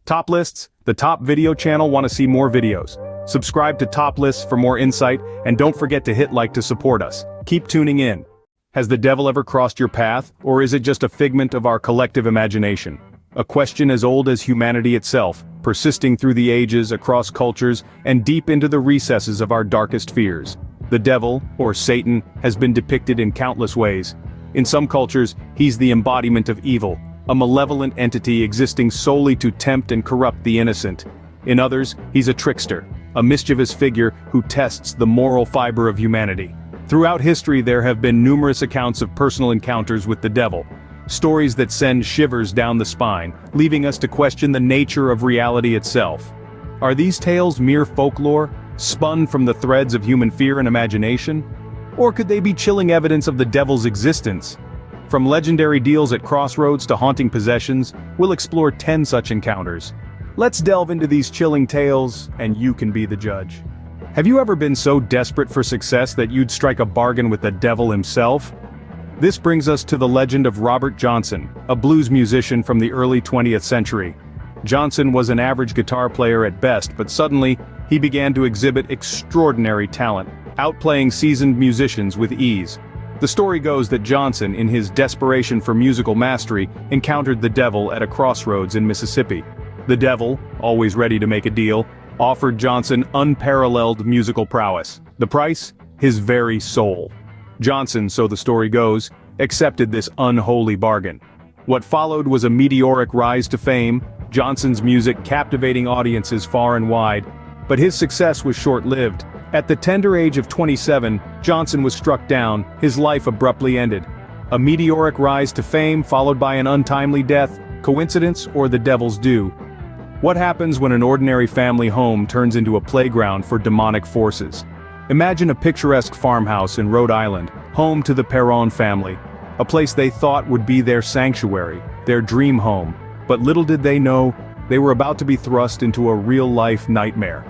Top Lists, the top video channel. Want to see more videos? Subscribe to Top Lists for more insight, and don't forget to hit like to support us. Keep tuning in. Has the devil ever crossed your path, or is it just a figment of our collective imagination? A question as old as humanity itself, persisting through the ages, across cultures, and deep into the recesses of our darkest fears. The devil, or Satan, has been depicted in countless ways. In some cultures, he's the embodiment of evil, a malevolent entity existing solely to tempt and corrupt the innocent. In others, he's a trickster, a mischievous figure who tests the moral fiber of humanity. Throughout history, there have been numerous accounts of personal encounters with the devil, stories that send shivers down the spine, leaving us to question the nature of reality itself. Are these tales mere folklore, spun from the threads of human fear and imagination? Or could they be chilling evidence of the devil's existence? From legendary deals at Crossroads to haunting possessions, we'll explore 10 such encounters. Let's delve into these chilling tales, and you can be the judge. Have you ever been so desperate for success that you'd strike a bargain with the devil himself? This brings us to the legend of Robert Johnson, a blues musician from the early 20th century. Johnson was an average guitar player at best, but suddenly, he began to exhibit extraordinary talent, outplaying seasoned musicians with ease. The story goes that Johnson, in his desperation for musical mastery, encountered the devil at a crossroads in Mississippi. The devil, always ready to make a deal, offered Johnson unparalleled musical prowess. The price? His very soul. Johnson, so the story goes, accepted this unholy bargain. What followed was a meteoric rise to fame, Johnson's music captivating audiences far and wide, but his success was short-lived. At the tender age of 27, Johnson was struck down, his life abruptly ended. A meteoric rise to fame followed by an untimely death, coincidence or the devil's due? What happens when an ordinary family home turns into a playground for demonic forces? Imagine a picturesque farmhouse in Rhode Island, home to the Perrons family, a place they thought would be their sanctuary, their dream home, but little did they know, they were about to be thrust into a real-life nightmare.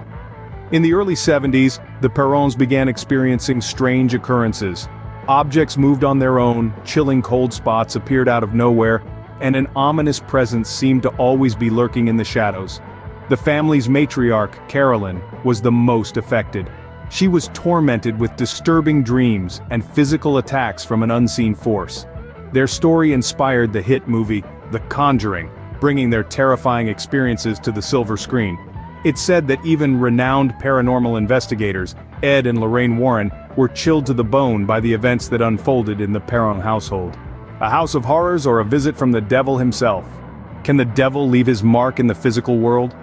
In the early 70s, the Perrons began experiencing strange occurrences. Objects moved on their own, chilling cold spots appeared out of nowhere, and an ominous presence seemed to always be lurking in the shadows. The family's matriarch, Carolyn, was the most affected. She was tormented with disturbing dreams and physical attacks from an unseen force. Their story inspired the hit movie, The Conjuring, bringing their terrifying experiences to the silver screen. It's said that even renowned paranormal investigators, Ed and Lorraine Warren, were chilled to the bone by the events that unfolded in the Perron household. A house of horrors or a visit from the devil himself? Can the devil leave his mark in the physical world?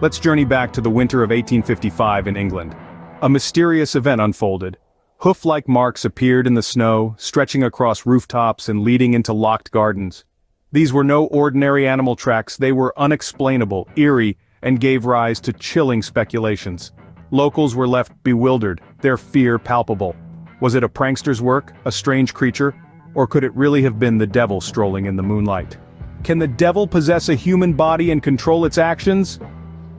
Let's journey back to the winter of 1855 in England. A mysterious event unfolded. Hoof-like marks appeared in the snow, stretching across rooftops and leading into locked gardens. These were no ordinary animal tracks, they were unexplainable, eerie, and gave rise to chilling speculations. Locals were left bewildered, their fear palpable. Was it a prankster's work, a strange creature, or could it really have been the devil strolling in the moonlight? Can the devil possess a human body and control its actions?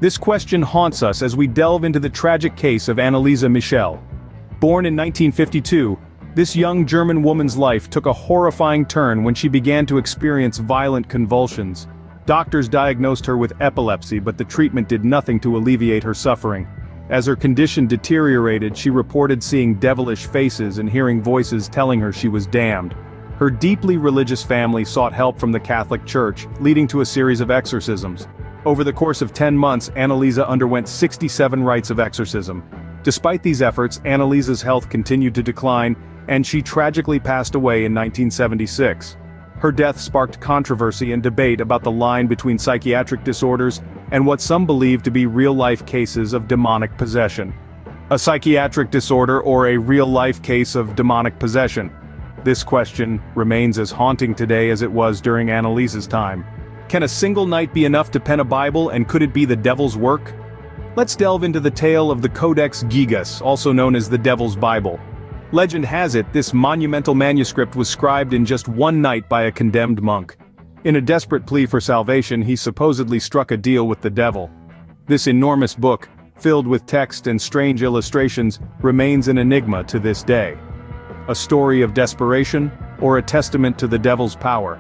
This question haunts us as we delve into the tragic case of Anneliese Michel. Born in 1952, this young German woman's life took a horrifying turn when she began to experience violent convulsions. Doctors diagnosed her with epilepsy, but the treatment did nothing to alleviate her suffering. As her condition deteriorated, she reported seeing devilish faces and hearing voices telling her she was damned. Her deeply religious family sought help from the Catholic Church, leading to a series of exorcisms. Over the course of 10 months, Anneliese underwent 67 rites of exorcism. Despite these efforts, Anneliese's health continued to decline, and she tragically passed away in 1976. Her death sparked controversy and debate about the line between psychiatric disorders and what some believe to be real-life cases of demonic possession. A psychiatric disorder or a real-life case of demonic possession? This question remains as haunting today as it was during Anneliese's time. Can a single night be enough to pen a Bible, and could it be the devil's work? Let's delve into the tale of the Codex Gigas, also known as the Devil's Bible. Legend has it, this monumental manuscript was scribed in just one night by a condemned monk. In a desperate plea for salvation, he supposedly struck a deal with the devil. This enormous book, filled with text and strange illustrations, remains an enigma to this day. A story of desperation, or a testament to the devil's power?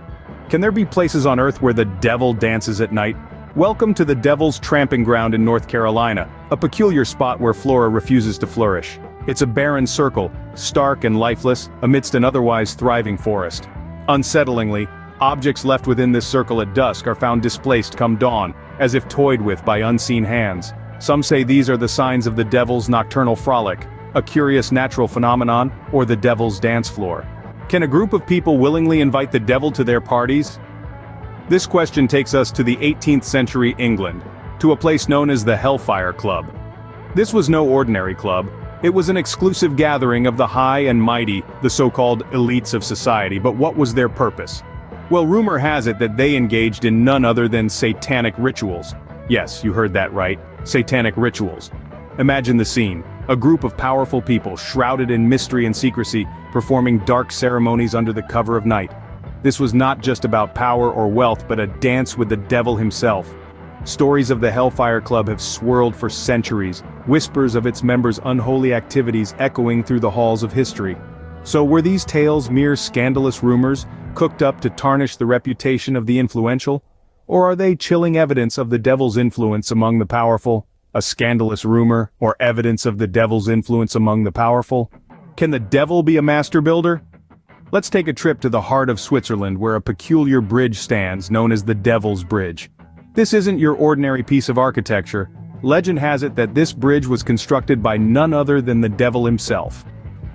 Can there be places on earth where the devil dances at night? Welcome to the Devil's Tramping Ground in North Carolina, a peculiar spot where flora refuses to flourish. It's a barren circle, stark and lifeless, amidst an otherwise thriving forest. Unsettlingly, objects left within this circle at dusk are found displaced come dawn, as if toyed with by unseen hands. Some say these are the signs of the devil's nocturnal frolic, a curious natural phenomenon, or the devil's dance floor. Can a group of people willingly invite the devil to their parties? This question takes us to the 18th century England, to a place known as the Hellfire Club. This was no ordinary club. It was an exclusive gathering of the high and mighty, the so-called elites of society. But what was their purpose? Well, rumor has it that they engaged in none other than satanic rituals. Yes, you heard that right, satanic rituals. Imagine the scene. A group of powerful people, shrouded in mystery and secrecy, performing dark ceremonies under the cover of night. This was not just about power or wealth, but a dance with the devil himself. Stories of the Hellfire Club have swirled for centuries, whispers of its members' unholy activities echoing through the halls of history. So were these tales mere scandalous rumors, cooked up to tarnish the reputation of the influential? Or are they chilling evidence of the devil's influence among the powerful? A scandalous rumor, or evidence of the devil's influence among the powerful? Can the devil be a master builder? Let's take a trip to the heart of Switzerland, where a peculiar bridge stands known as the Devil's Bridge. This isn't your ordinary piece of architecture. Legend has it that this bridge was constructed by none other than the devil himself.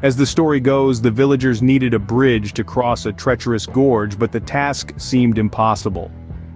As the story goes, the villagers needed a bridge to cross a treacherous gorge, but the task seemed impossible.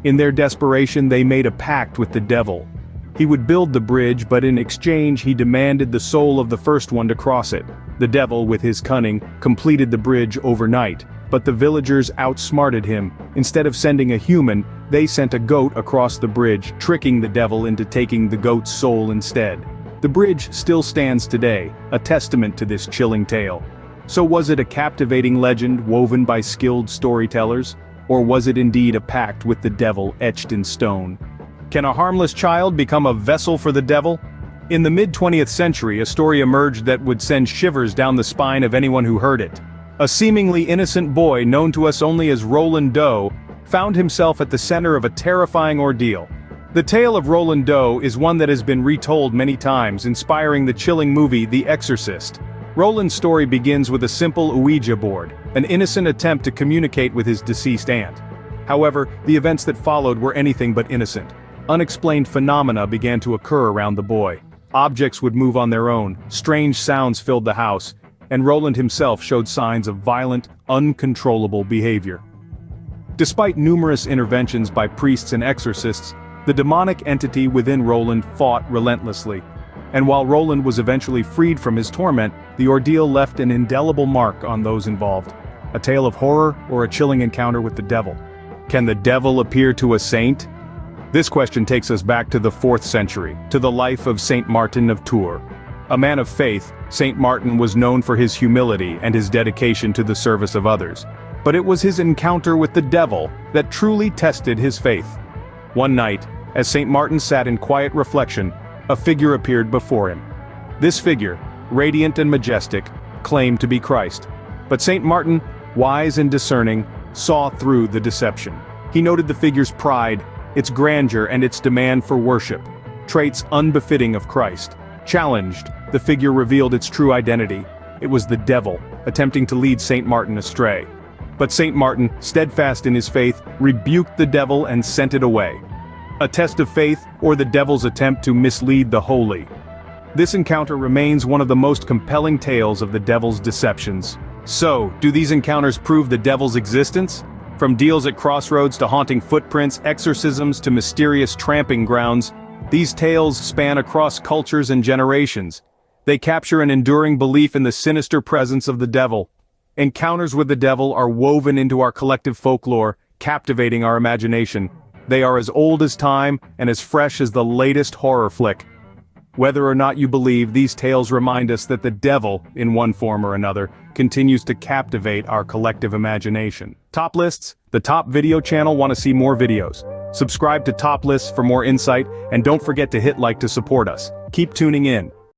In their desperation, they made a pact with the devil. He would build the bridge, but in exchange he demanded the soul of the first one to cross it. The devil, with his cunning, completed the bridge overnight, but the villagers outsmarted him. Instead of sending a human, they sent a goat across the bridge, tricking the devil into taking the goat's soul instead. The bridge still stands today, a testament to this chilling tale. So was it a captivating legend woven by skilled storytellers? Or was it indeed a pact with the devil etched in stone? Can a harmless child become a vessel for the devil? In the mid-20th century, a story emerged that would send shivers down the spine of anyone who heard it. A seemingly innocent boy, known to us only as Roland Doe, found himself at the center of a terrifying ordeal. The tale of Roland Doe is one that has been retold many times, inspiring the chilling movie The Exorcist. Roland's story begins with a simple Ouija board, an innocent attempt to communicate with his deceased aunt. However, the events that followed were anything but innocent. Unexplained phenomena began to occur around the boy. Objects would move on their own, strange sounds filled the house, and Roland himself showed signs of violent, uncontrollable behavior. Despite numerous interventions by priests and exorcists, the demonic entity within Roland fought relentlessly. And while Roland was eventually freed from his torment, the ordeal left an indelible mark on those involved. A tale of horror or a chilling encounter with the devil. Can the devil appear to a saint? This question takes us back to the 4th century, to the life of Saint Martin of Tours. A man of faith, Saint Martin was known for his humility and his dedication to the service of others. But it was his encounter with the devil that truly tested his faith. One night, as Saint Martin sat in quiet reflection, a figure appeared before him. This figure, radiant and majestic, claimed to be Christ. But Saint Martin, wise and discerning, saw through the deception. He noted the figure's pride, its grandeur and its demand for worship, traits unbefitting of Christ. Challenged, the figure revealed its true identity. It was the devil, attempting to lead Saint Martin astray. But Saint Martin, steadfast in his faith, rebuked the devil and sent it away. A test of faith, or the devil's attempt to mislead the holy. This encounter remains one of the most compelling tales of the devil's deceptions. So, do these encounters prove the devil's existence? From deals at Crossroads to haunting footprints, exorcisms to mysterious tramping grounds, these tales span across cultures and generations. They capture an enduring belief in the sinister presence of the devil. Encounters with the devil are woven into our collective folklore, captivating our imagination. They are as old as time and as fresh as the latest horror flick. Whether or not you believe, these tales remind us that the devil, in one form or another, continues to captivate our collective imagination. Top lists, the Top Video channel. Want to see more videos? Subscribe to Top Lists for more insight, and don't forget to hit like to support us. Keep tuning in.